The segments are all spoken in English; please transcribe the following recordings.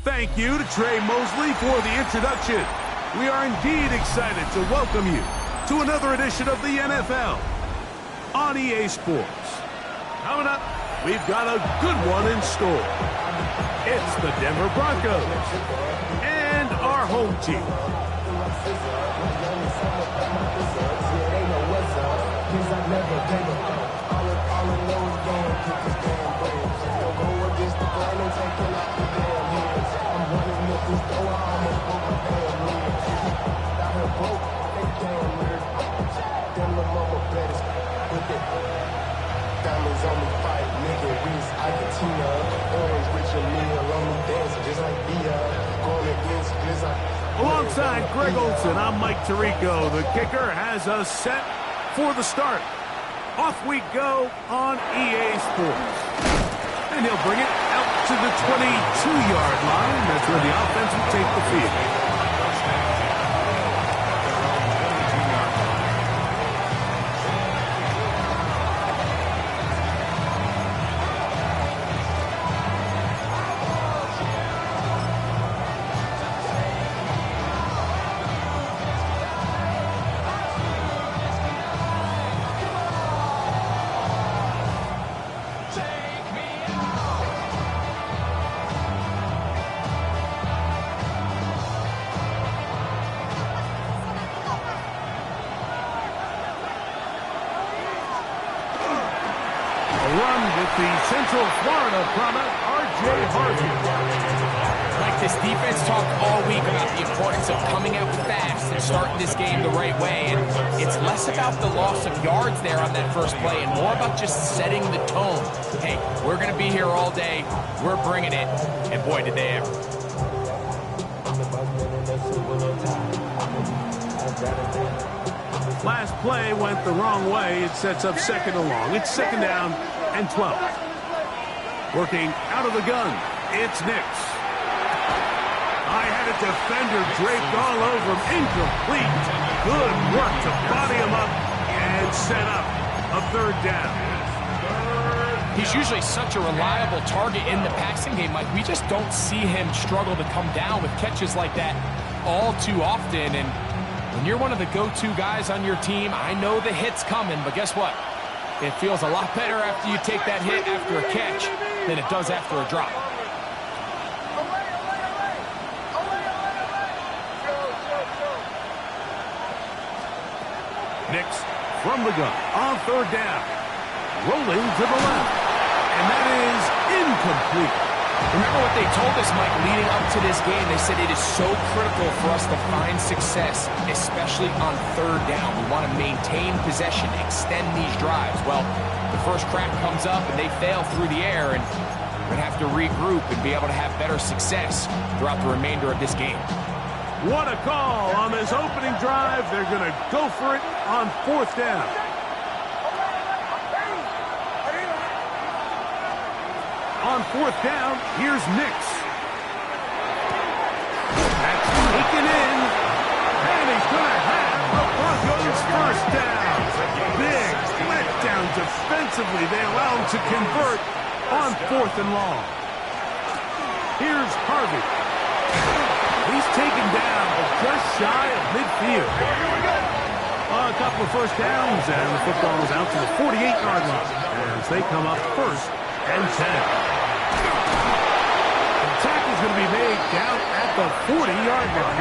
Thank you to Trey Mosley for the introduction. We are indeed excited to welcome you to another edition of the NFL on EA Sports. Coming up, we've got a good one in store. It's the Denver Broncos and our home team. Alongside Greg Olson, I'm Mike Tirico. The kicker has us set for the start. Off we go on EA Sports. And he'll bring it out to the 22-yard line. That's where the offense will take the field. Run with the Central Florida product, R.J. Harvey. Like this defense talked all week about the importance of coming out fast and starting this game the right way. And it's less about the loss of yards there on that first play and more about just setting the tone. Hey, we're going to be here all day. We're bringing it. And boy, did they ever. Last play went the wrong way. It sets up second and long. It's second down and 12. Working out of the gun, it's Nix. I had a defender draped all over him. Incomplete. Good work to body him up and set up a third down. He's usually such a reliable target in the passing game. Like, we just don't see him struggle to come down with catches like that all too often. And when you're one of the go-to guys on your team, I know the hit's coming, but guess what? It feels a lot better after you take that hit after a catch than it does after a drop. Nix from the gun on third down. Rolling to the left. And that is incomplete. Remember what they told us, Mike, leading up to this game? They said it is so critical for us to find success, especially on third down. We want to maintain possession, extend these drives. Well, the first crack comes up and they fail through the air, and we're going to have to regroup and be able to have better success throughout the remainder of this game. What a call on this opening drive. They're going to go for it on fourth down. On fourth down, here's Nix. That's taken in, and he's going to have the Broncos first down. Big letdown defensively. They allow him to convert on fourth and long. Here's Harvey. He's taken down just shy of midfield. A couple of first downs, and the football is out to the 48-yard line as they come up first and 10. Tackle's going to be made down at the 40-yard line.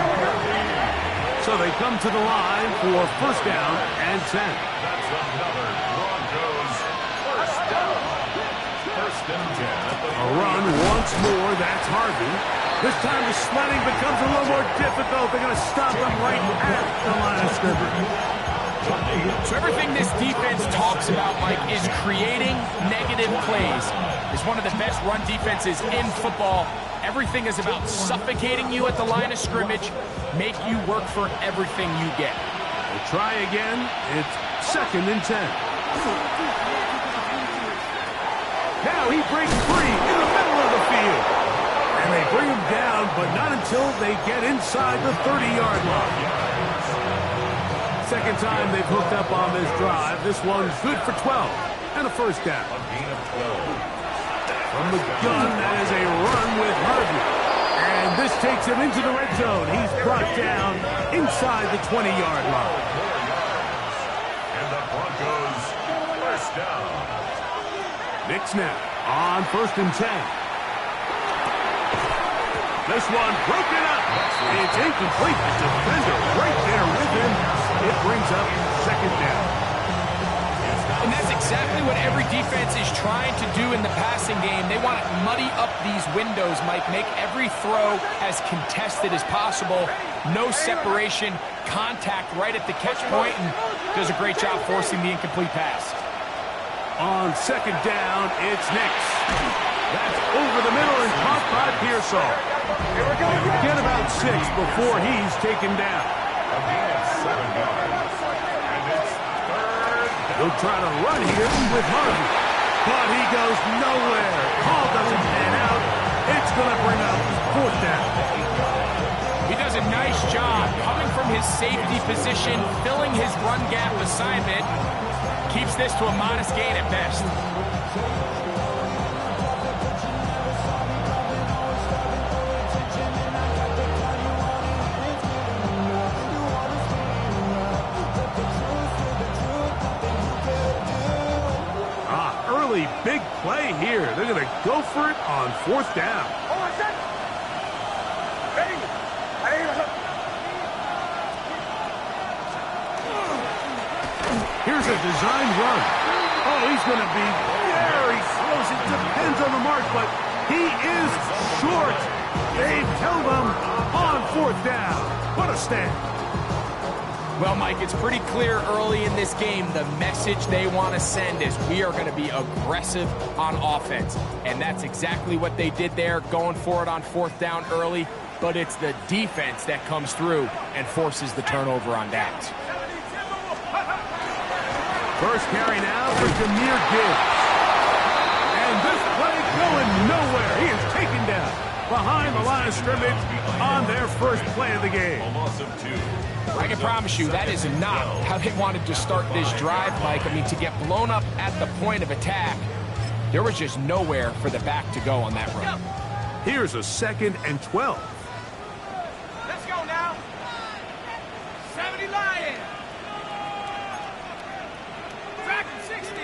So they come to the line for first down and 10. That's another Broncos first down. First and 10. A run once more. That's Harvey. This time the sledding becomes a little more difficult. They're going to stop him right at the line of scrimmage. So everything this defense talks about, Mike, is creating negative plays. It's one of the best run defenses in football. Everything is about suffocating you at the line of scrimmage, make you work for everything you get. We'll try again. It's second and 10. Now he breaks free in the middle of the field. And they bring him down, but not until they get inside the 30-yard line. Second time they've hooked up on this drive. This one's good for 12 and a first down. A gain of 12. From the gun, that is a run with Harvey. And This takes him into the red zone. He's brought down inside the 20-yard line. And the Broncos first down. Nick snap on 1st and 10. This one broken up. It's incomplete. The defender right there with him. It brings up 2nd down. And that's exactly what every defense is trying to do in the passing game. They want to muddy up these windows, Mike, make every throw as contested as possible. No separation, contact right at the catch point, and does a great job forcing the incomplete pass. On 2nd down, it's Nix. That's over the middle and caught by Pearsall. Get about 6 before he's taken down. A gain of 7 yards. And it's 3rd. He'll try to run here with Harvey. But he goes nowhere. Call doesn't pan out. It's going to bring up 4th down. He does a nice job coming from his safety position, filling his run gap assignment. Keeps this to a modest gain at best. Early big play here. They're going to go for it on 4th down. Here's a design run. Oh, he's going to be very close. It depends on the mark, but he is short. They've held him on 4th down. What a stand. Well, Mike, it's pretty clear early in this game the message they want to send is we are going to be aggressive on offense. And that's exactly what they did there, going for it on 4th down early. But it's the defense that comes through and forces the turnover on downs. First carry now for Jahmyr Gibbs. And this play going nowhere. He is taken down behind the line of scrimmage on their first play of the game. A loss of 2. I can promise you that is not how they wanted to start this drive, Mike. I mean, to get blown up at the point of attack, there was just nowhere for the back to go on that run. Here's a 2nd and 12. Let's go now. 70 Lions. Dragon 60.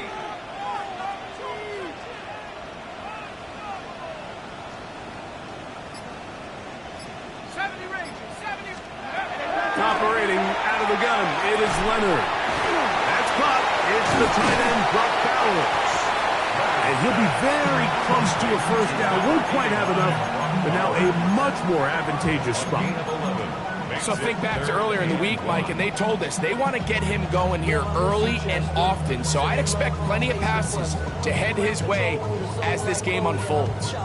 Operating out of the gun, it is Leonard. That's caught. It's the tight end, Brock Bowers. And he'll be very close to a 1st down. Won't quite have enough, but now a much more advantageous spot. So think back to earlier in the week, Mike, and they told us they want to get him going here early and often. So I'd expect plenty of passes to head his way as this game unfolds.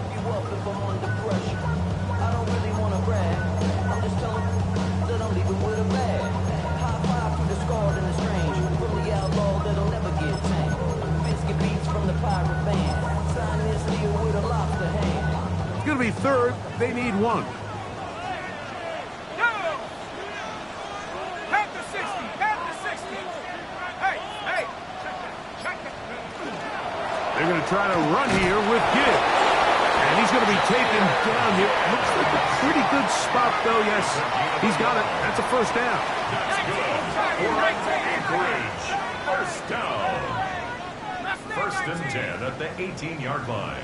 It's going to be 3rd. They need 1. They're going to try to run here with Gibbs. And he's going to be taken down here. Looks like a pretty good spot, though. Yes, he's got it. That's a 1st down. First down. 1st and 10 at the 18-yard line.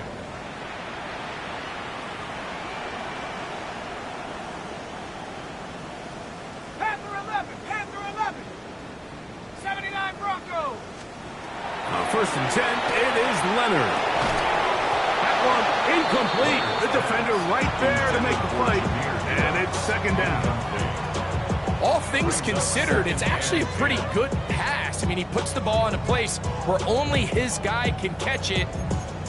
Panther 11. 79 Broncos. 1st and 10, it is Leonard. That one incomplete. The defender right there to make the play. And it's 2nd down. All things considered, it's actually a pretty good pass. I mean, he puts the ball in a place where only his guy can catch it.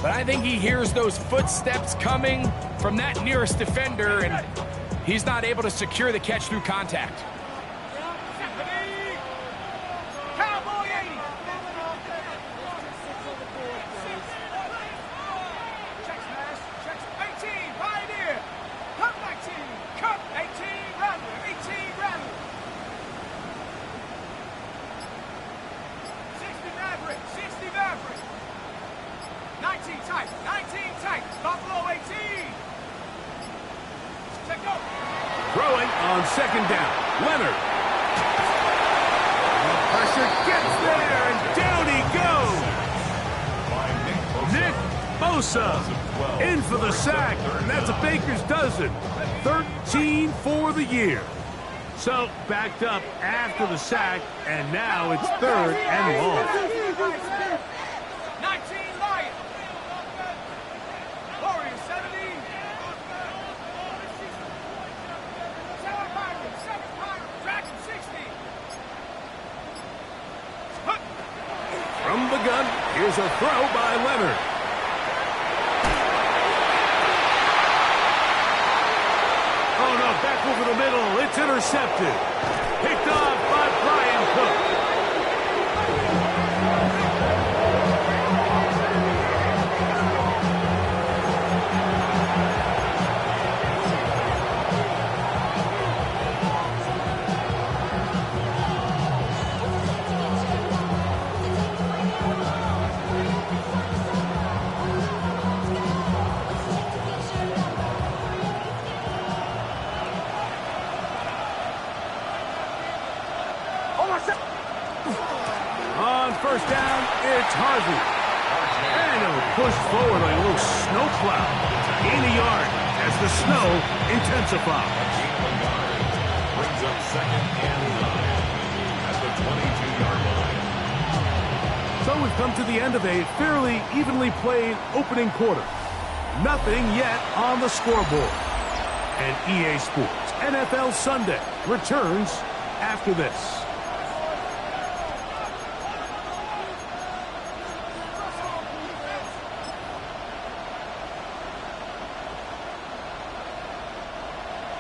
But I think he hears those footsteps coming from that nearest defender, and he's not able to secure the catch through contact. Cowboy 80. Checks smash. Checks 18. Pioneer. Cup 19. Cup 18. Rattler. 18. Rattler. 60 Maverick. 60 Maverick. 19 tight. 19 tight. Buffalo 18. Check Throwing on second down. Leonard. The pressure gets there, and down he goes. Nick Bosa in for the sack, and that's a baker's dozen. 13 for the year. So backed up after the sack, and now it's third and long. 19 Lions. Warriors 70. 7 Pirates, 7 Pirates, Dragon 60. From the gun, here's a throw by Leonard. Oh no, back over the middle, it's intercepted. Picked off by Brian Cook. On first down, it's Harvey. And he'll push forward like a little snowplow. Gain a yard as the snow intensifies. Brings up second and 9 at the 22-yard line. So we've come to the end of a fairly evenly played opening quarter. Nothing yet on the scoreboard. And EA Sports NFL Sunday returns after this.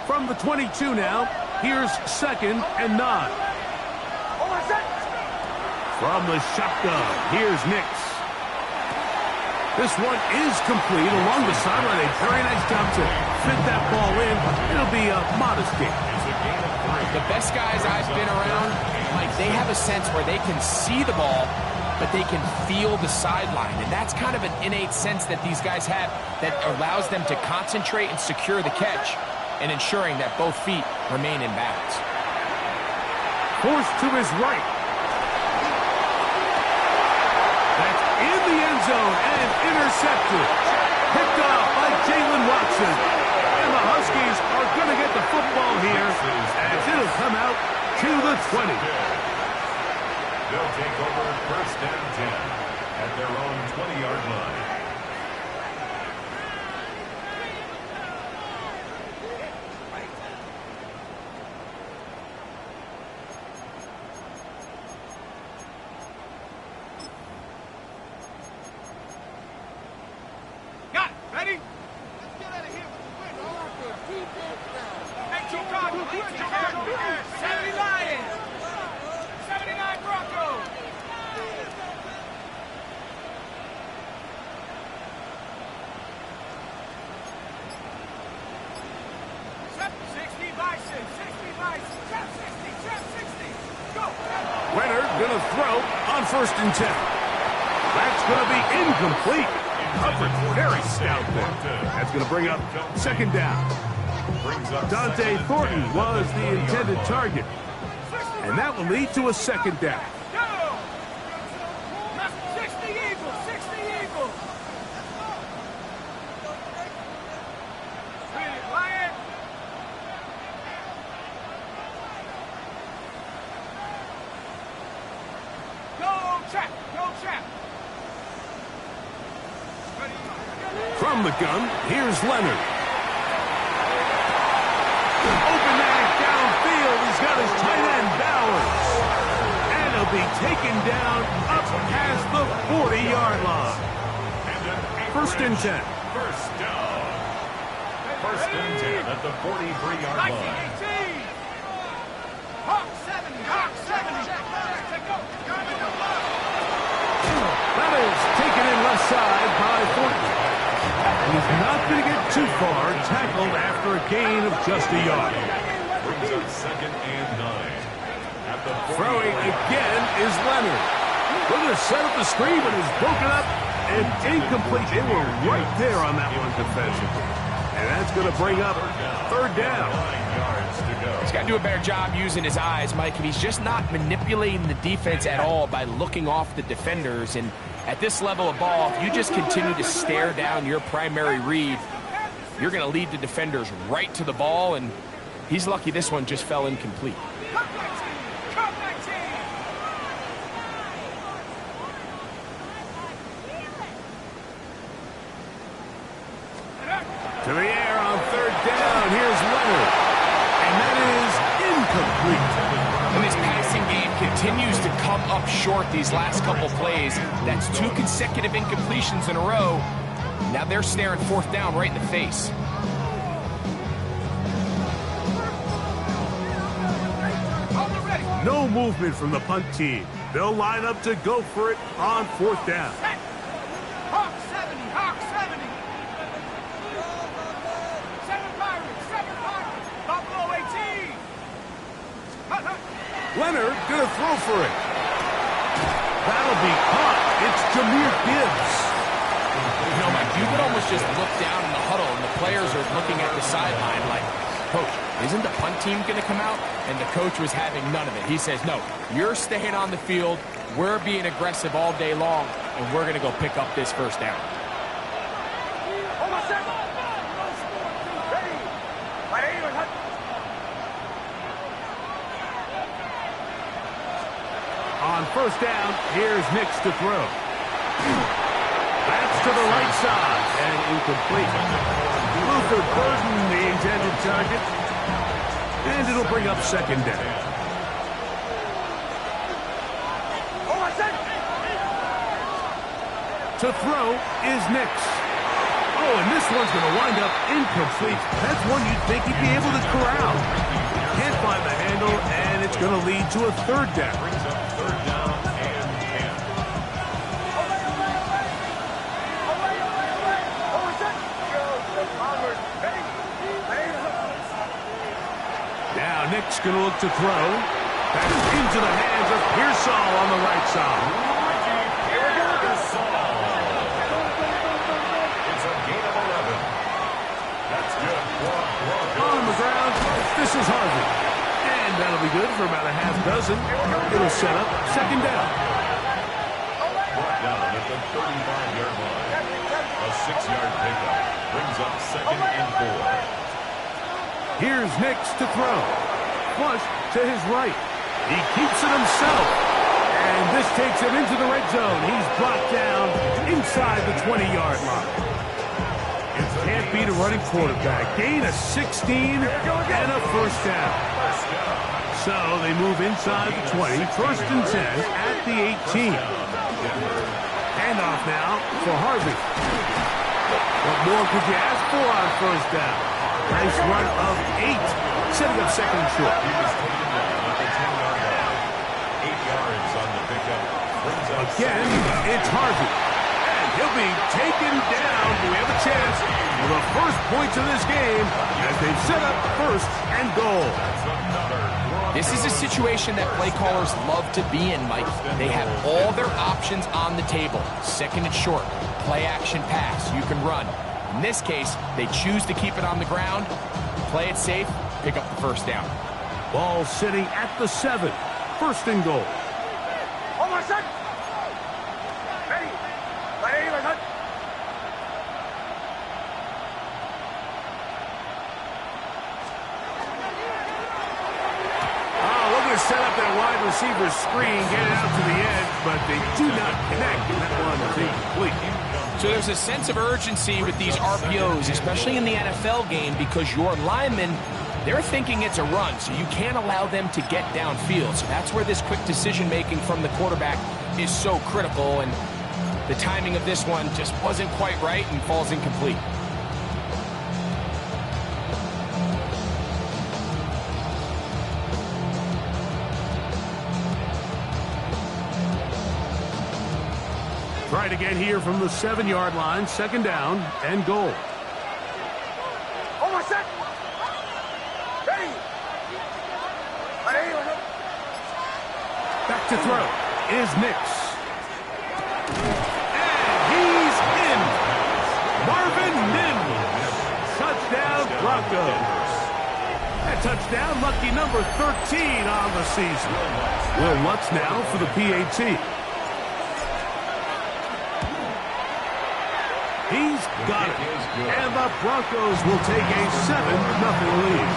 From the 22 now, here's second and 9. From the shotgun, here's Nix. This one is complete along the sideline. A very nice job to fit that ball in. It'll be a modest gain. The best guys I've been around, like, they have a sense where they can see the ball, but they can feel the sideline. And that's kind of an innate sense that these guys have that allows them to concentrate and secure the catch and ensuring that both feet remain in bounds. Forced to his right. That's in the end zone and intercepted. Picked off by Jalen Watson. And the Huskies are going to get the football here as it'll come out to the 20. They'll take over first and 10 at their own 20-yard line. Ready? Let's get out of here with the win. All out there. Defense now. 18 Cardinals. 70 Lions. 79 Broncos. 60 Bison. 60 Bison. Trap 60. Trap 60. Go. Leonard going to throw on first and 10. That's going to be incomplete. Covered very stout there. That's going to bring up second down. Dante Thornton was the intended target. And that will lead to a second down. Go. 60 Eagles. 60 Eagles. Lion. Go trap. Go trap. From the gun, here's Leonard. Open man downfield. He's got his tight end Bowers. And he'll be taken down up past the 40-yard line. First and 10. First down. First and 10 at the 43-yard line. 1918. Hawk 70. Hawk 70. Go. That is taken in left side by Thornton. He's not going to get too far, tackled after a gain of just a yard. Brings up second and 9. At the Throwing again is Leonard. Going to set up the screen, but is broken up and incomplete. They were right there on that one defensively. And that's going to bring up third down. 9 yards to go. He's got to do a better job using his eyes, Mike, and he's just not manipulating the defense at all by looking off the defenders. And at this level of ball, if you just continue to stare down your primary read, you're going to lead the defenders right to the ball, and he's lucky this one just fell incomplete. To the air on third down. Here's Leonard. And that is incomplete. And this passing game continues to come up short these last couple plays. That's 2 consecutive incompletions in a row. Now they're staring fourth down right in the face. No movement from the punt team. They'll line up to go for it on fourth down. Hawk 70, Hawk 70. 7 Pirates, 7 Pirates. Buffalo 18. Leonard gonna throw for it. That'll be caught. It's Jahmyr Gibbs. You know, Mike, you could almost just look down in the huddle, and the players are looking at the sideline like, Coach, isn't the punt team going to come out? And the coach was having none of it. He says, no, you're staying on the field. We're being aggressive all day long, and we're going to go pick up this first down. On first down, here's Nix to throw. That's to the right side and incomplete. Luther Burden, the intended target. And it'll bring up second down. To throw is Nix. Oh, and this one's going to wind up incomplete. That's one you'd think he'd be able to corral. Can't find the handle, and it's going to lead to a third down. Brings up third down and 10. Now Nick's going to look to throw. That's into the hands of Pearsall on the right side. It's a gain of 11. That's good for Broncos. On the ground, this is Harvey. And that'll be good for about a half dozen. It'll set up second down. Brought down at the 35-yard line. A 6-yard pickup brings up second and 4. Here's Nix to throw. Flush to his right. He keeps it himself. And this takes him into the red zone. He's brought down inside the 20-yard line. Can't beat a running quarterback. Gain of 16 and a first down. So they move inside the 20. First and 10 at the 18. Handoff now for Harvey. What more could you ask for on first down? Nice run of 8. Setting up second and short. He was taken down at the 10-yard line. 8 yards on the pickup. Brings up Again, it's Harvey. And he'll be taken down. Do we have a chance for the first points of this game as they've set up first and goal. This is a situation that play callers love to be in, Mike. They have all their options on the table. Second and short, play action pass, you can run. In this case, they choose to keep it on the ground, play it safe, pick up the first down. Ball sitting at the 7. First and goal. Set up that wide receiver screen, get it out to the edge, but they do not connect, and that one is incomplete. So there's a sense of urgency with these RPOs, especially in the NFL game, because your linemen, they're thinking it's a run, so you can't allow them to get downfield. So that's where this quick decision-making from the quarterback is so critical, and the timing of this one just wasn't quite right and falls incomplete. Try it again here from the 7-yard line. Second down and goal. Back to throw is Nix. And he's in. Marvin Mims. Touchdown. Broncos. A touchdown, lucky number 13 on the season. Will Lutz now for the PAT. He's got it. And the Broncos will take a 7-0 lead.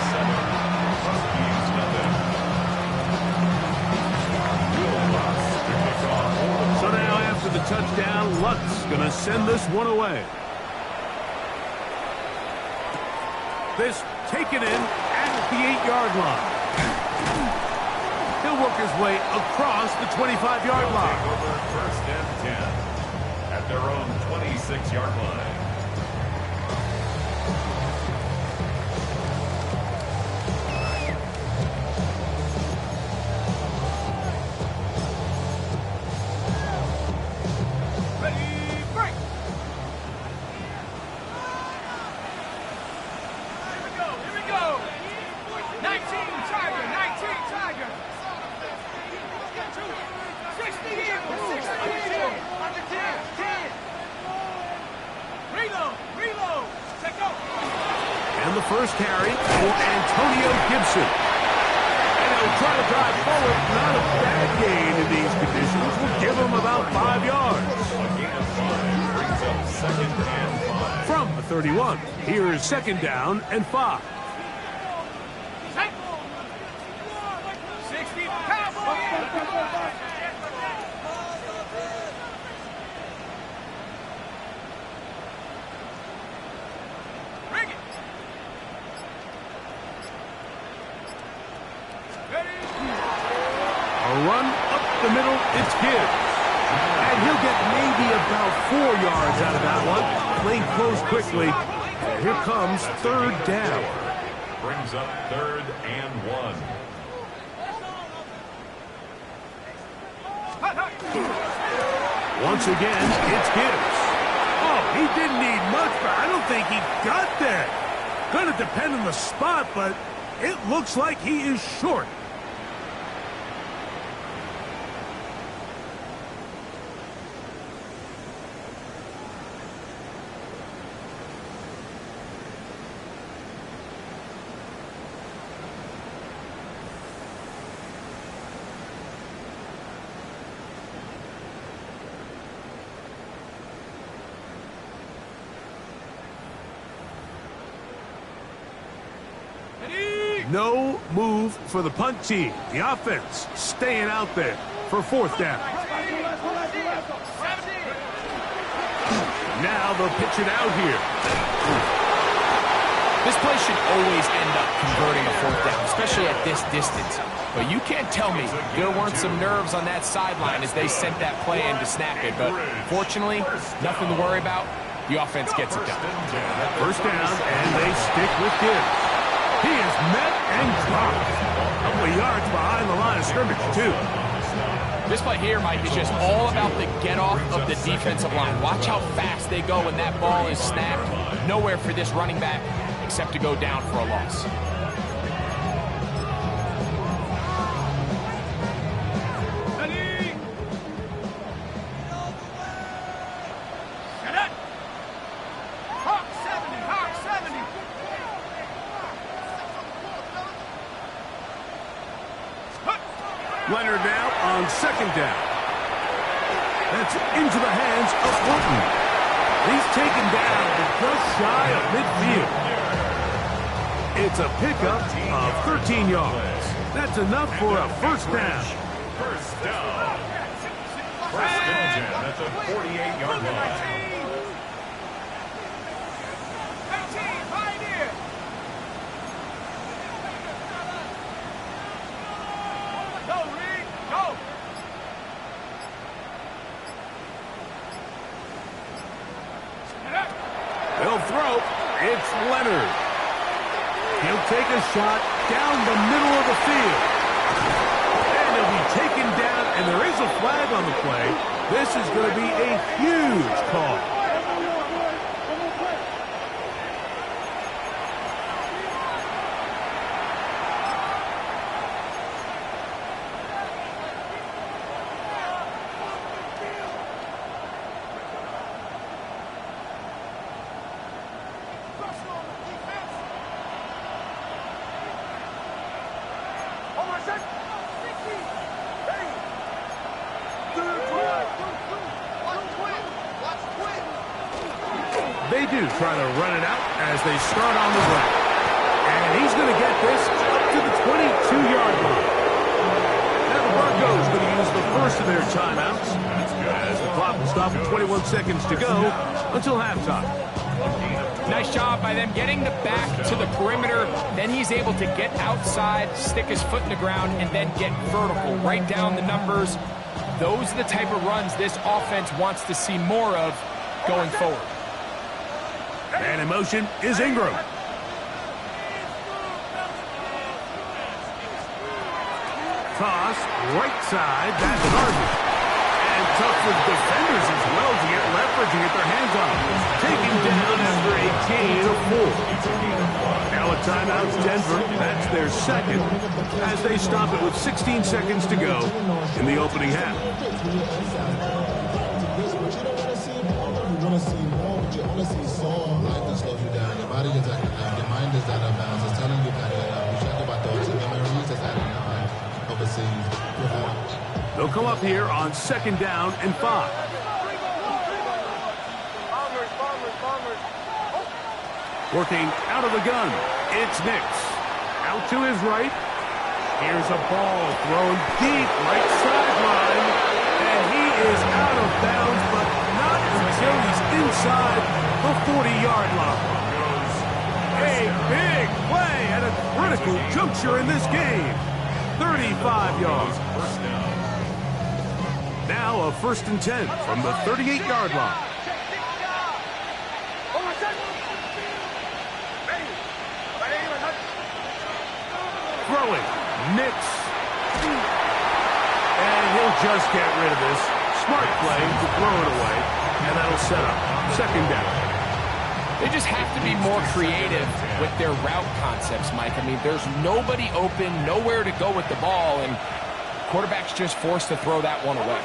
So now after the touchdown, Lutz going to send this one away. This taken in at the 8-yard line. He'll work his way across the 25-yard line. First and 10 at their own 26-yard line. And the first carry for Antonio Gibson. And he'll try to drive forward. Not a bad gain in these conditions. Will give him about 5 yards. A gain of 5 brings up second and 5. From the 31, here's second down and 5. A run up the middle, it's Gibbs. And he'll get maybe about 4 yards out of that one. Playing close quickly. And here comes third down. Brings up third and 1. Once again, it's Gibbs. Oh, he didn't need much, but I don't think he got there. Going to depend on the spot, but it looks like he is short. No move for the punt team. The offense staying out there for fourth down. Now they'll pitch it out here. This play should always end up converting a fourth down, especially at this distance. But you can't tell me there weren't some nerves on that sideline as they sent that play in to snap it. But fortunately, nothing to worry about. The offense gets it done. First down, and they stick with Gibbs. He is met and dropped. A couple of yards behind the line of scrimmage, too. This play here, Mike, is just all about the get-off of the defensive line. Watch how fast they go when that ball is snapped. Nowhere for this running back except to go down for a loss. Leonard now on second down. That's into the hands of Orton. He's taken down just shy of midfield. It's a pickup of 13 yards. That's enough for a first down. First down. First and 10 at the 48-yard line. They'll throw. It's Leonard. He'll take a shot down the middle of the field. And he'll be taken down, and there is a flag on the play. This is going to be a huge call. they do try to run it out as they start on the ground. And he's going to get this up to the 22-yard line. Now the Broncos going to use the first of their timeouts as the clock will stop with 21 seconds to go until halftime. Nice job by them getting the back to the perimeter. Then he's able to get outside, stick his foot in the ground, and then get vertical. Write down the numbers. Those are the type of runs this offense wants to see more of going forward. And in motion is Ingram. Toss, right side, that's Harvey. And tough for defenders as well to get leverage and get their hands on him. Taken down after a gain of 4. Now a timeout's Denver. That's their second as they stop it with 16 seconds to go in the opening half. They'll come up here on 2nd down and 5. Working out of the gun, it's Nix. Out to his right. Here's a ball thrown deep right sideline. And he is out of bounds, but not until he's inside the 40-yard line. A big play at a critical juncture in this game. 35 yards. Now a 1st and 10 from the 38-yard line. Throwing, Nix. And he'll just get rid of this. Smart play to throw it away. And that'll set up 2nd down. They just have to be more creative with their route concepts, Mike. I mean, there's nobody open, nowhere to go with the ball, and quarterback's just forced to throw that one away.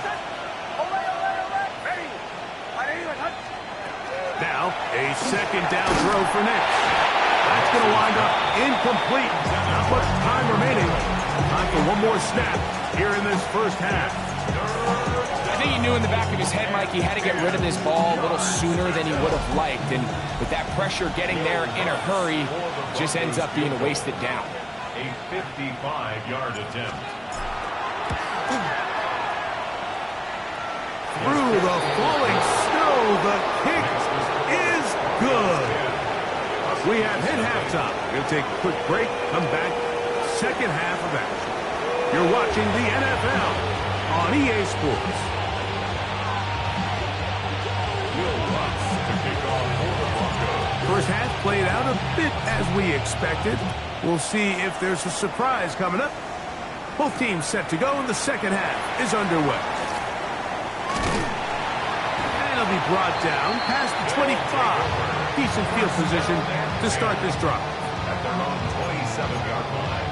Now, a 2nd down throw for Nix. That's going to wind up incomplete. Not much time remaining. Time for one more snap here in this first half. I think he knew in the back of his head, Mike, he had to get rid of this ball a little sooner than he would have liked. And with that pressure getting there in a hurry, just ends up being a wasted down. A 55-yard attempt. Through the falling snow, the kick is good. We have hit halftime. We'll take a quick break, come back, second half of action. You're watching the NFL on EA Sports. First half played out a bit as we expected. We'll see if there's a surprise coming up. Both teams set to go, and the second half is underway. And he'll be brought down past the 25. Decent field position to start this drive. At their own 27-yard line.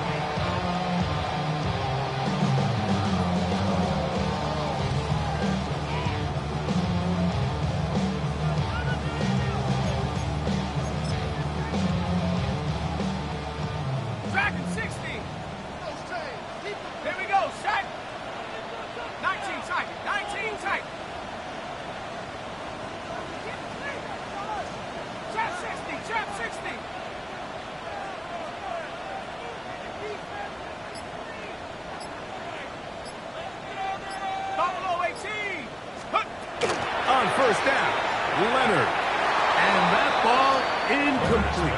Dragon 60. Here we go, set. 19 tight, 19 tight. Jab 60. Buffalo 18. On 1st down, Leonard. And that ball incomplete.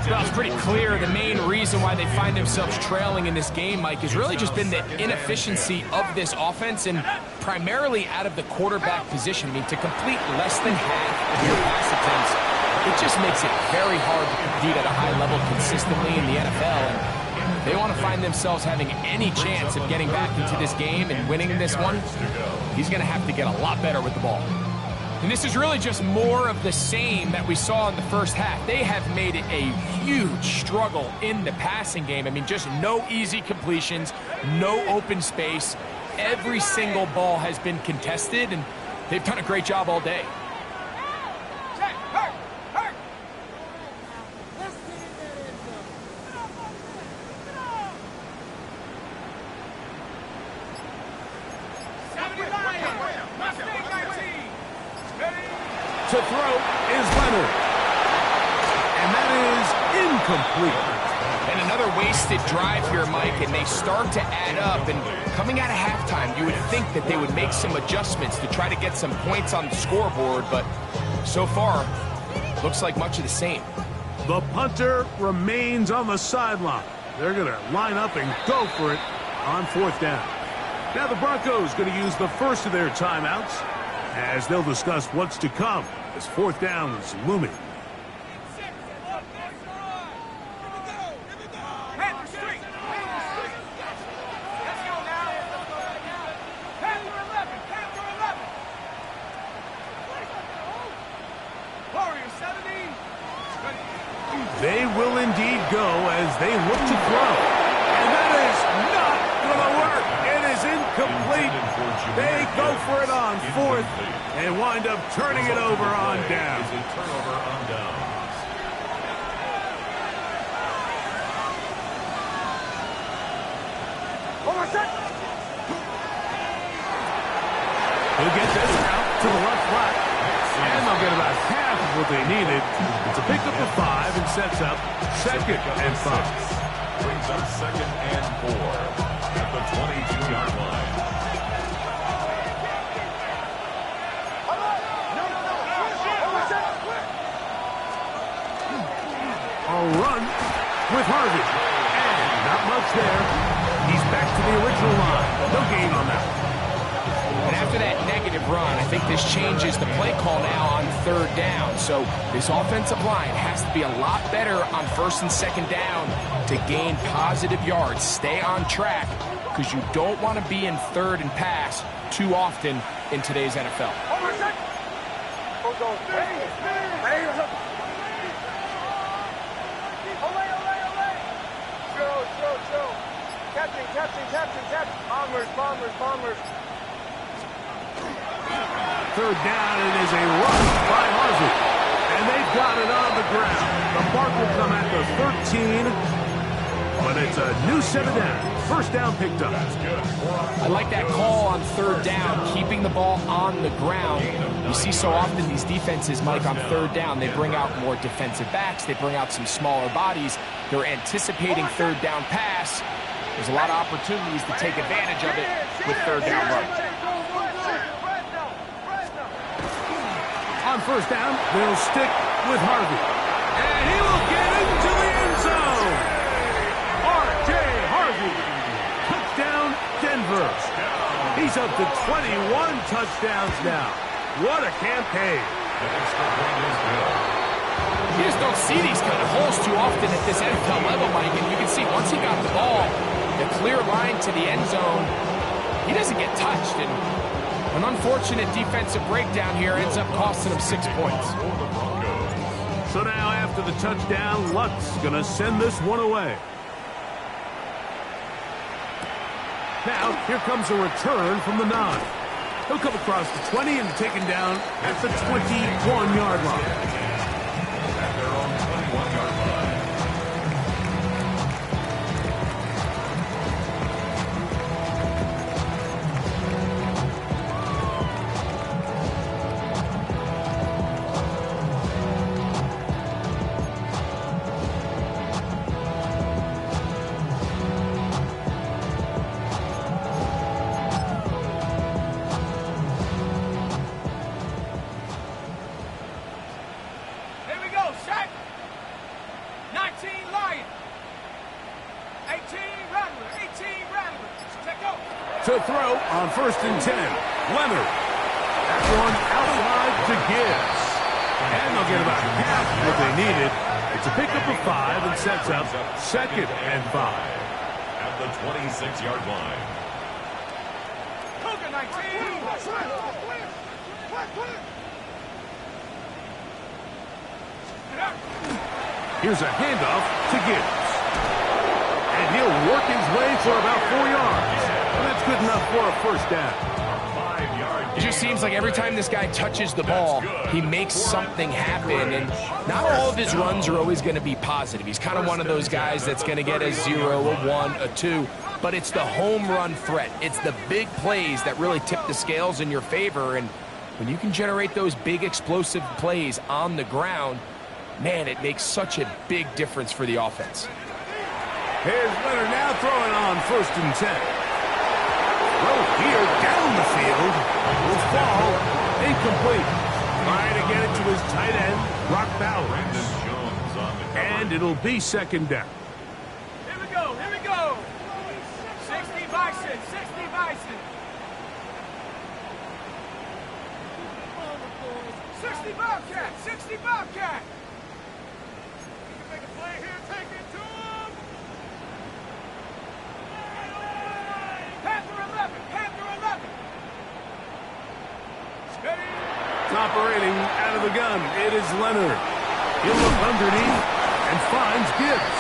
Well, it's pretty clear the main reason why they find themselves trailing in this game, Mike, has really just been the inefficiency of this offense and primarily out of the quarterback position. I mean, to complete less than half of your pass attempts, it just makes it very hard to compete at a high level consistently in the NFL. And they want to find themselves having any chance of getting back into this game and winning this one. He's going to have to get a lot better with the ball. And this is really just more of the same that we saw in the first half. They have made it a huge struggle in the passing game. I mean, just no easy completions, no open space. Every single ball has been contested, and they've done a great job all day. To To throw is Leonard. And that is incomplete. And another wasted drive here, Mike, and they start to add up. And coming out of halftime, you would think that they would make some adjustments to try to get some points on the scoreboard, but so far, looks like much of the same. The punter remains on the sideline. They're going to line up and go for it on 4th down. Now the Broncos going to use the first of their timeouts as they'll discuss what's to come as 4th down is looming. They will indeed go as they look to throw. And that is not going to work. It is incomplete. They go for it on 4th and wind up turning it over on down. Is a turnover on downs. He'll get this out to the left flat. And they'll get about half of what they needed. It's a pickup of 5 and sets up 2nd and 5. Brings up 2nd and 4 at the 22-yard line. A run with Harvey. And not much there. He's back to the original line. No gain on that one. And after that negative run, I think this changes the play call now on 3rd down. So this offensive line has to be a lot better on 1st and 2nd down to gain positive yards. Stay on track because you don't want to be in 3rd and pass too often in today's NFL. Captain. Bombers. 3rd down, it is a run by Harvey. And they've got it on the ground. The mark will come at the 13. But it's a new 7 down. 1st down picked up. I like that call on 3rd down, keeping the ball on the ground. You see so often these defenses, Mike, on 3rd down, they bring out more defensive backs. They bring out some smaller bodies. They're anticipating 3rd down pass. There's a lot of opportunities to take advantage of it with 3rd down runs. On 1st down, they'll stick with Harvey. And he will get into the end zone. R.J. Harvey. Touchdown, Denver. He's up to 21 touchdowns now. What a campaign. You just don't see these kind of holes too often at this NFL level, Mike. And you can see once he got the ball, the clear line to the end zone, he doesn't get touched. And an unfortunate defensive breakdown here ends up costing him 6 points. So now after the touchdown, Luck's going to send this one away. Now, here comes a return from the 9. He'll come across the 20 and taken down at the 21-yard line. At their own 21-yard line. To throw on 1st and 10. Leonard. That one outside to Gibbs. And they'll get about half what they needed. It's a pickup of 5 and sets up 2nd and 5. At the 26-yard line. Cougar 19. Here's a handoff to Gibbs. And he'll work his way for about 4 yards. That's good enough for a 1st down. It just seems like every time this guy touches the ball, he makes something happen. And not all of his runs are always going to be positive. He's kind of one of those guys that's going to get a 0, a 1, a 2. But it's the home run threat. It's the big plays that really tip the scales in your favor. And When you can generate those big explosive plays on the ground, man, it makes such a big difference for the offense. Here's Leonard now throwing on 1st and 10. Throw here down the field. Will fall. Incomplete. Trying to get it to his tight end, Brock Bowers. And it'll be 2nd down. Here we go, here we go. 60 Bison, 60 Bison. 60 Bobcat, 60 Bobcat. You can make a play here, take it to him. Panther 11, Panther 11. Steady. Operating out of the gun, it is Leonard. He'll look underneath and finds Gibbs.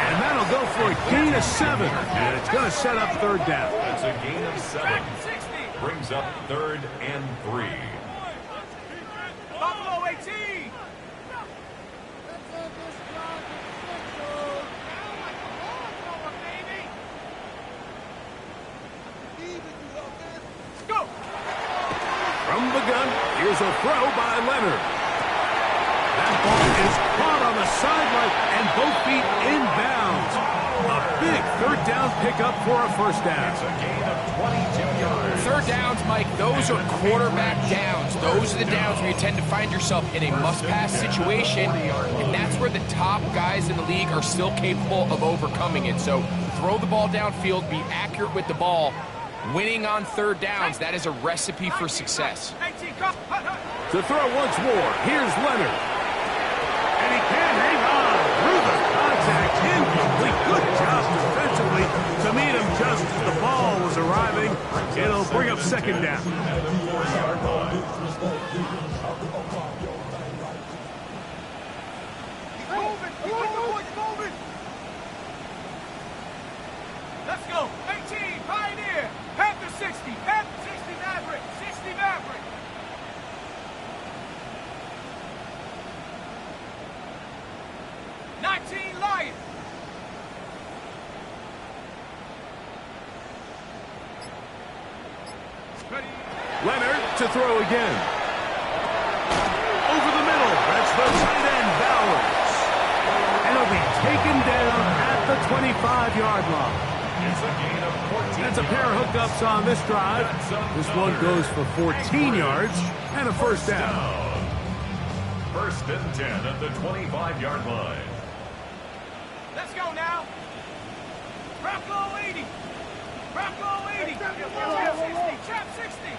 And that'll go for a gain of 7. And it's going to set up 3rd down. That's a gain of 7. 60. Brings up 3rd and 3. Buffalo 18. Go. From the gun, here's a throw by Leonard. That ball is caught on the sideline and both feet inbounds. A big 3rd down pickup for a 1st down. It's a gain of 22 yards. 3rd downs, Mike, those are quarterback downs. Those are the downs where you tend to find yourself in a must-pass situation, and that's where the top guys in the league are still capable of overcoming it. So throw the ball downfield, be accurate with the ball. Winning on 3rd downs, that is a recipe for success. 18, go. To throw once more, here's Leonard. And he can't hang on through the contact. Incomplete. Good job defensively to meet him just as the ball was arriving. It'll bring up 2nd down. Let's go. 18, Pioneer. Panther 60. Panther 60, Maverick. 60, Maverick. Lion. Leonard to throw again. Over the middle. That's the tight end, Bowers. And he'll be taken down at the 25-yard line. It's a gain of 14. That's a pair of hookups on this drive. This one goes for 14 yards and a 1st down. 1st and 10 at the 25-yard line. Let's go now. Bronco 80. Bronco 80. Chap 60. Chap 60.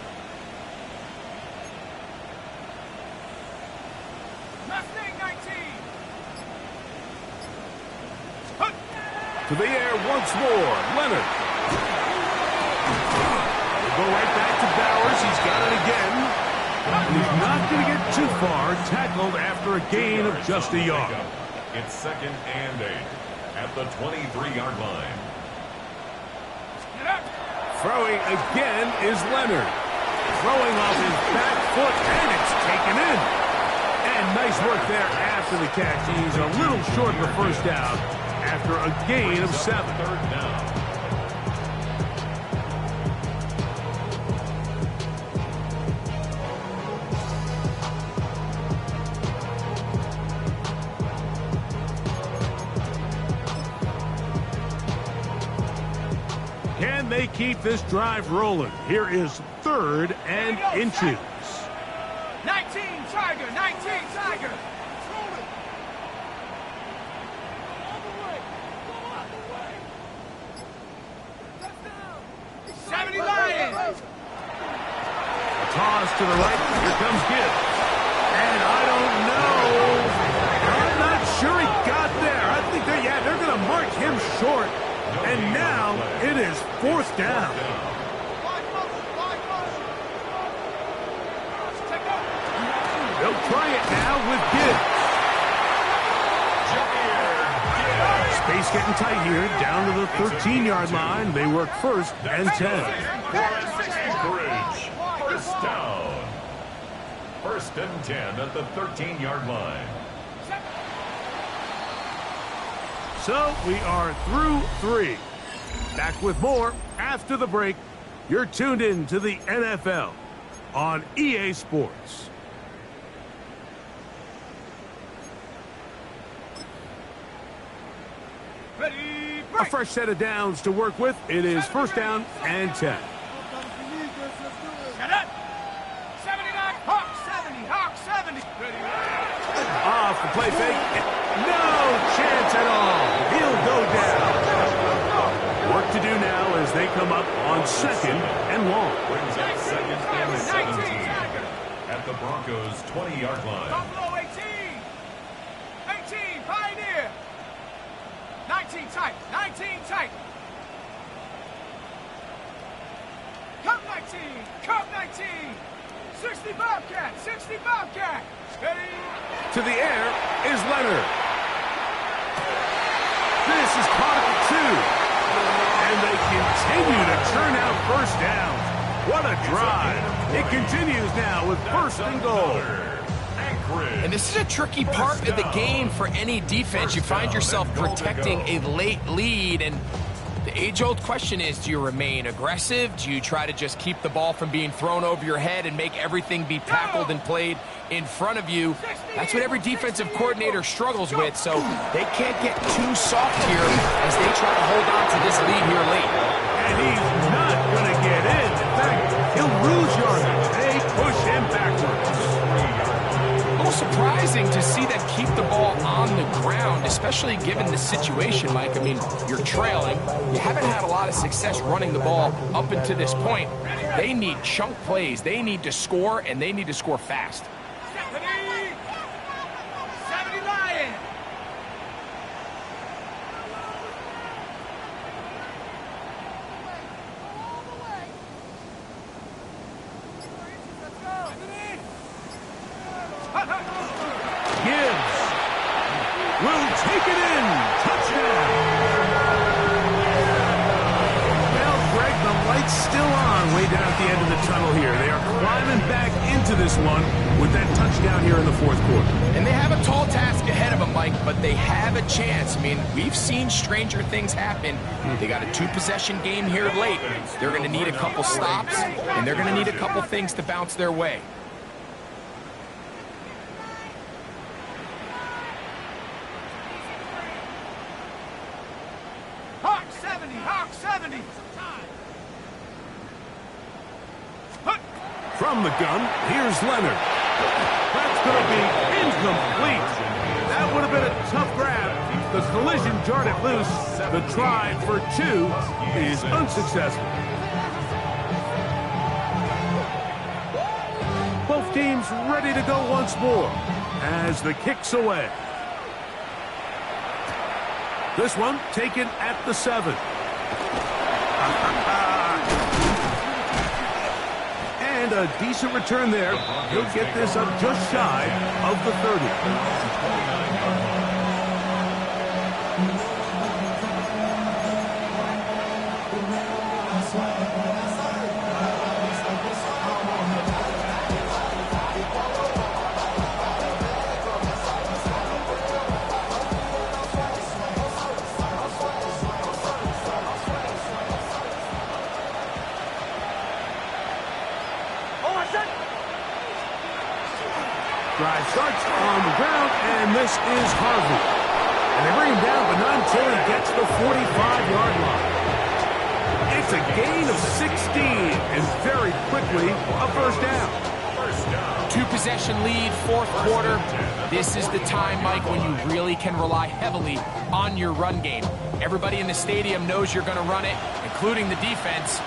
Mustang 19. To the air once more. Leonard. We'll go right back to Bowers. He's got it again. He's not going to get too far. Tackled after a gain of just a yard. It's 2nd and 8 at the 23-yard line. Throwing again is Leonard. Throwing off his back foot, and it's taken in. And nice work there after the catch. He's a little short of the 1st down after a gain of 7. 3rd down. Can they keep this drive rolling? Here is 3rd and inches. 19 Tiger. 19 Tiger. 70 Lions. A toss to the right. Here comes Gibbs. And I don't know. I'm not sure he got there. I think they're going to mark him short. And now it is 4th down. They'll try it now with Gibbs. Space getting tight here. Down to the 13-yard line. They work 1st and 10. Anchorage. 1st down. 1st and 10 at the 13-yard line. So we are through 3. Back with more after the break. You're tuned in to the NFL. on EA Sports. Ready, A fresh set of downs to work with. It is first down and 10. Set up. 79, Hawk 70, Hawk 70. Ready. Off the play fake. No chance at all. He'll go down. Work to do now as they come up on second and long. Brings up second and 17 at the Broncos' 20-yard line. Buffalo 18. 18, Pioneer. 19 tight, 19 tight. Come 19, come 19. 60 Bobcat, 60 Bobcat. Ready. To the air is Leonard. This is caught at the 2. And they continue to churn out first downs. What a drive. It continues now with first and goal. And this is a tricky part of the game for any defense. You find yourself protecting a late lead, and the age-old question is, do you remain aggressive? Do you try to just keep the ball from being thrown over your head and make everything be tackled and played in front of you? That's what every defensive coordinator struggles with, so they can't get too soft here as they try to hold on to this lead here late. And he's not going to get in. In fact, he'll lose yardage. They push him backwards. A little surprising to see them keep the ball on the ground, especially given the situation, Mike. I mean, you're trailing. You haven't had a lot of success running the ball up until this point. They need chunk plays. They need to score, and they need to score fast. 70 Lion. Gibbs will take it in. Touchdown. Well, Greg, the light's still on way down at the end of the tunnel here. They are climbing back into this one with that touchdown here in the fourth quarter. And they have a tall task ahead of them, Mike, but they have a chance. I mean, we've seen stranger things happen. They got a 2-possession game here late. They're going to need a couple stops, and they're going to need a couple things to bounce their way. Hawk 70, Hawk 70. From the gun, here's Leonard. That's going to be incomplete. That would have been a tough grab. The collision jarred it loose. The try for 2 is unsuccessful. Both teams ready to go once more as the kick's away. This one taken at the 7. And a decent return there. He'll get this up just shy of the 30. Drive starts on the ground, and this is Harvey. And they bring him down, but not until he gets the 45-yard line. It's a gain of 16, and very quickly, a first down. 2-possession lead, fourth quarter. This is the time, Mike, when you really can rely heavily on your run game. Everybody in the stadium knows you're going to run it, including the defense.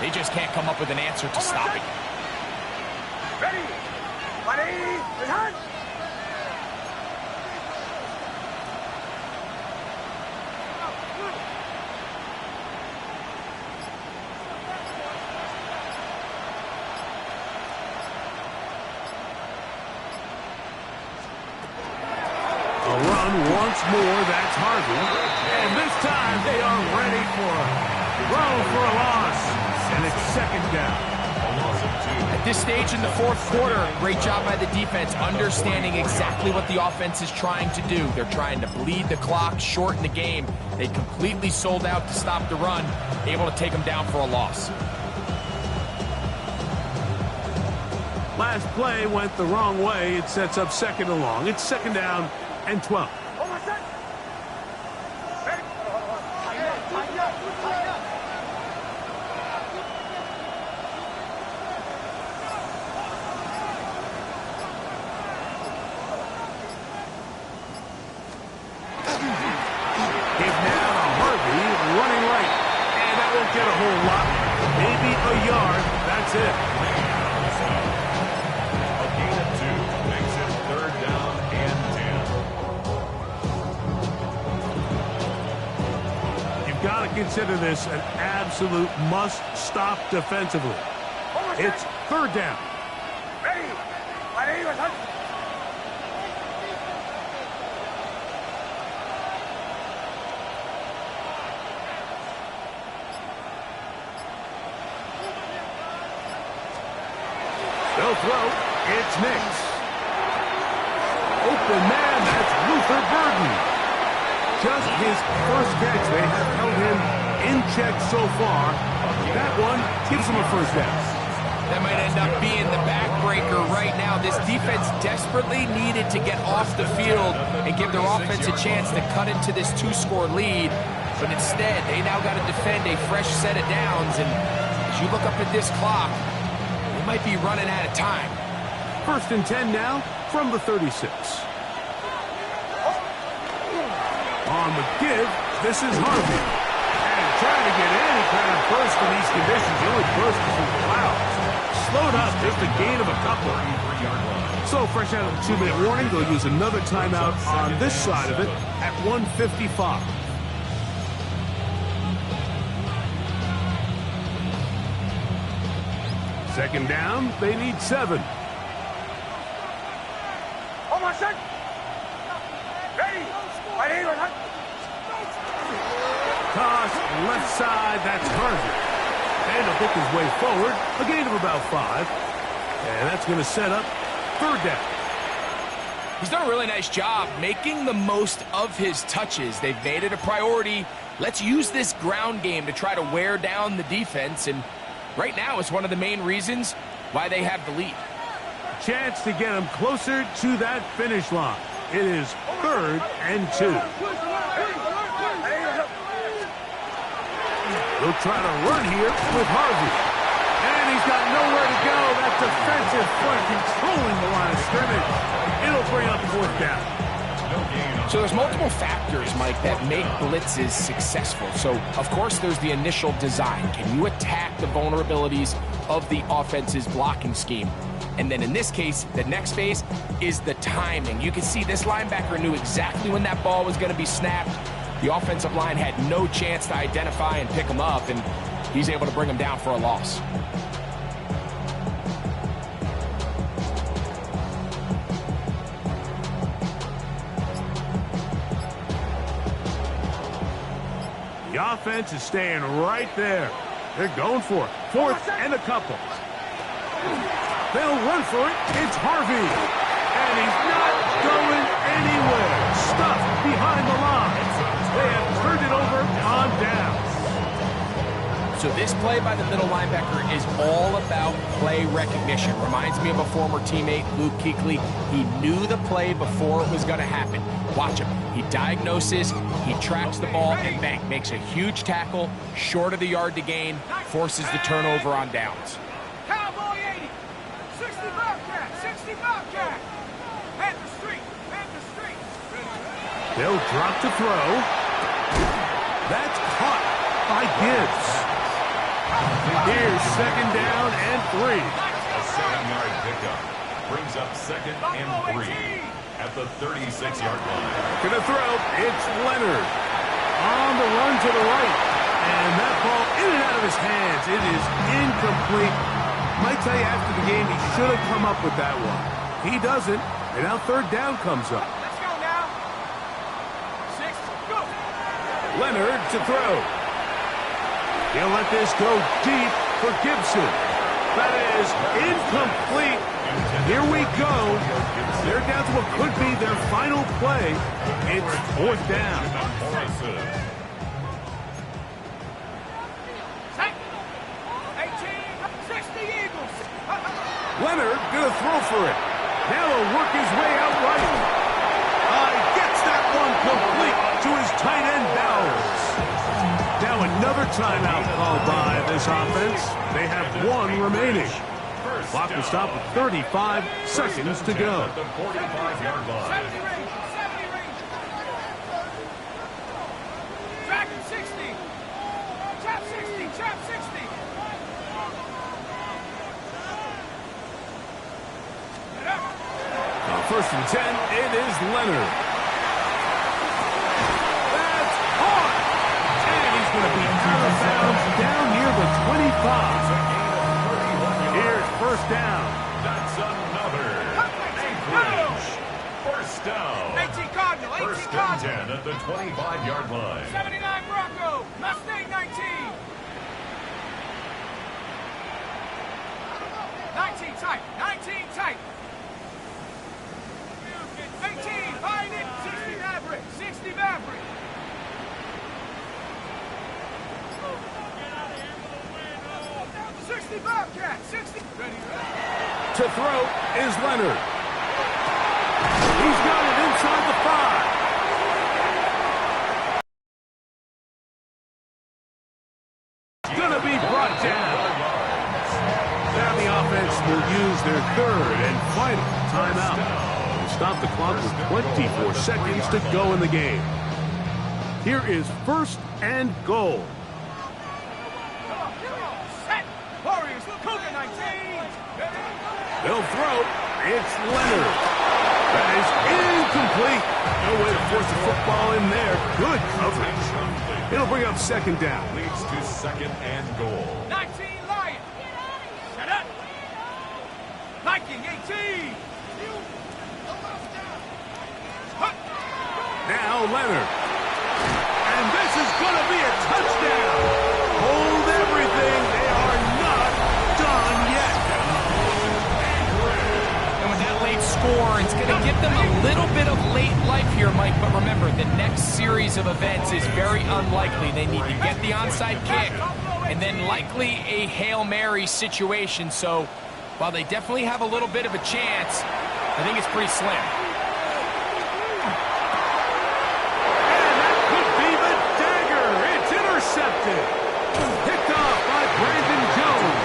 They just can't come up with an answer to stop it. Ready. 180. Return. A run once more, that's Harvey. And this time they are ready for a throw for a loss. And it's second down. At this stage in the fourth quarter, great job by the defense, understanding exactly what the offense is trying to do. They're trying to bleed the clock, shorten the game. They completely sold out to stop the run, able to take them down for a loss. Last play went the wrong way. It sets up second and long. It's second down and 12. Get a whole lot, maybe a yard. That's it. A gain of 2 makes it third down and 10. You've got to consider this an absolute must-stop defensively. It's third down. They'll throw. It's Nix. Open man, that's Luther Burden. Just his first catch. They have held him in check so far. That one gives him a first down. That might end up being the backbreaker right now. This defense desperately needed to get off the field and give their offense a chance to cut into this 2-score lead. But instead, they now got to defend a fresh set of downs. And as you look up at this clock, might be running out of time. First and 10 now from the 36. On the give, this is Harvey. And trying to get any kind of burst in these conditions. The only burst is in the clouds. Slowed up, just a gain of a couple. So fresh out of the 2-minute warning, they'll use another timeout on this side of it at 1:55. Second down, they need 7. Toss left side, that's Harvey. And he'll pick his way forward, a gain of about 5. And that's going to set up third down. He's done a really nice job making the most of his touches. They've made it a priority. Let's use this ground game to try to wear down the defense, and right now, it's one of the main reasons why they have the lead. Chance to get them closer to that finish line. It is third and 2. They'll try to run here with Harvey. And he's got nowhere to go. That defensive front controlling the line of scrimmage. It'll bring up fourth down. So there's multiple factors, Mike, that make blitzes successful. So, of course, there's the initial design. Can you attack the vulnerabilities of the offense's blocking scheme? And then in this case, the next phase is the timing. You can see this linebacker knew exactly when that ball was going to be snapped. The offensive line had no chance to identify and pick him up, and he's able to bring him down for a loss. The offense is staying right there. They're going for it. Fourth and a couple. They'll run for it. It's Harvey. And he's not going anywhere. Stuffed behind the line. They have turned it over on down. So this play by the middle linebacker is all about play recognition. Reminds me of a former teammate, Luke Kuechly. He knew the play before it was going to happen. Watch him. He diagnoses, he tracks the ball, and bang, makes a huge tackle, short of the yard to gain, forces the turnover on downs. Cowboy 80, 60 Bobcat, 60 Bobcat. Panther Street, Panther Street. They'll drop to throw. That's caught by Gibbs. Here's second down and 3. A 7-yard pickup brings up second and 3 at the 36-yard line. Gonna throw. It's Leonard. On the run to the right. And that ball in and out of his hands. It is incomplete. Might tell you after the game he should have come up with that one. He doesn't. And now third down comes up. Let's go now. 6, go. Leonard to throw. He'll let this go deep for Gibson. That is incomplete. Here we go. They're down to what could be their final play. It's fourth down. 18, 60 Eagles. Leonard gonna throw for it. Now he'll work his way out right. Gets that one complete to his tight end Bowers. Now another timeout called by this offense. They have one remaining. Clock will stop with 35 seconds to go. At the 45-yard line. 70 range. 70 range. Dragon 60. Chop 60. Chop 60. First and 10, it is Leonard. That's hard. And he's going to be out of bounds down near the 25. Here's first down. That's another anchorage. First down. 18 Cardinal. 18 First and Cardinal. 10 at the 25-yard line. 79 Bronco. Mustang 19. 19 tight. 19 tight. 18, find it, 60 Maverick, 60 Maverick. Sixty Bobcat, 60. Ready. To throw is Leonard. He's got it inside the 5. Gonna be brought down. Now the offense will use their third and final timeout. Stop the clock with 24 seconds to go in the game. Here is first and goal. Set. Warriors, Cougar 19. They'll throw. It's Leonard. That is incomplete. No way to force the football in there. Good coverage. It'll bring up second down. Leads to second and goal. 19 Lion. Shut up. Viking 18. Now Leonard. And this is going to be a touchdown. Hold everything. They are not done yet. And with that late score, it's going to give them a little bit of late life here, Mike. But remember, the next series of events is very unlikely. They need to get the onside kick and then likely a Hail Mary situation. So while they definitely have a little bit of a chance, I think it's pretty slim. Intercepted. Picked off by Brandon Jones.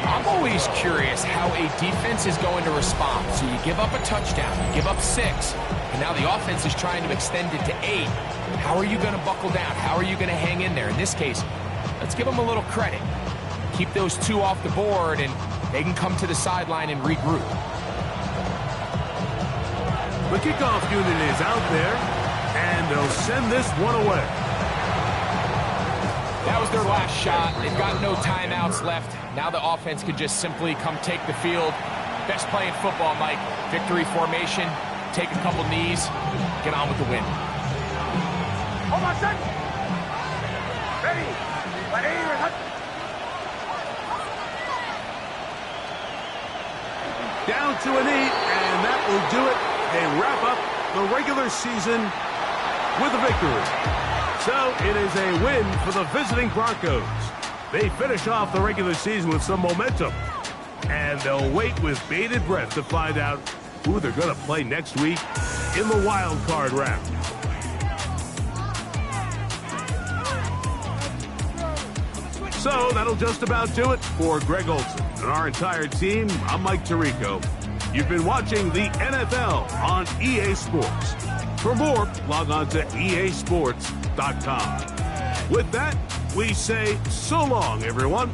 I'm always curious how a defense is going to respond. So you give up a touchdown, you give up 6, and now the offense is trying to extend it to 8. How are you going to buckle down? How are you going to hang in there? In this case, let's give them a little credit. Keep those 2 off the board, and they can come to the sideline and regroup. The kickoff unit is out there, and they'll send this one away. That was their last shot. They've got no timeouts left. Now the offense can just simply come take the field. Best play in football, Mike. Victory formation, take a couple knees, get on with the win. Hold on, son. Ready. Down to a knee, and that will do it. They wrap up the regular season with a victory. So it is a win for the visiting Broncos. They finish off the regular season with some momentum. And they'll wait with bated breath to find out who they're going to play next week in the wild card round. So that'll just about do it for Greg Olson and our entire team. I'm Mike Tirico. You've been watching the NFL on EA Sports. For more, log on to easports.com. With that, we say so long, everyone.